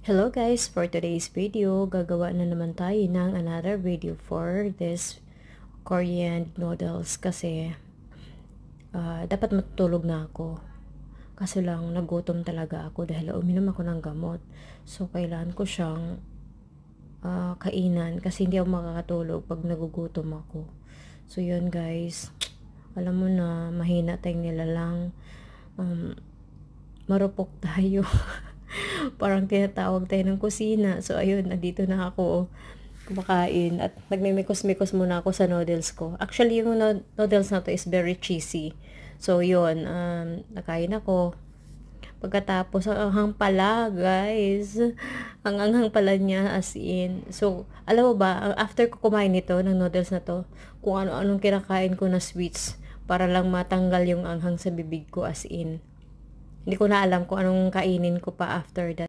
Hello guys, for today's video, gagawa na naman tayo ng another video for this Korean noodles kasi dapat matutulog na ako. Kasi lang nagutom talaga ako dahil uminom ako ng gamot. So kailangan ko siyang kainan kasi hindi ako makakatulog pag nagugutom ako. So yun guys, alam mo na mahina tayong nilalang, marupok tayo. Parang tinatawag tayo ng kusina. So, ayun, nandito na ako kumakain at nagmimikos-mikos muna ako sa noodles ko. Actually, yung noodles na to is very cheesy. So, yun, nakain ako. Pagkatapos, ang anghang pala, guys. Ang anghang pala niya, as in. So, alam mo ba, after ko kumain nito, ng noodles na to, kung ano-anong kinakain ko na sweets, para lang matanggal yung anghang sa bibig ko, as in. Hindi ko na alam kung anong kainin ko pa after that.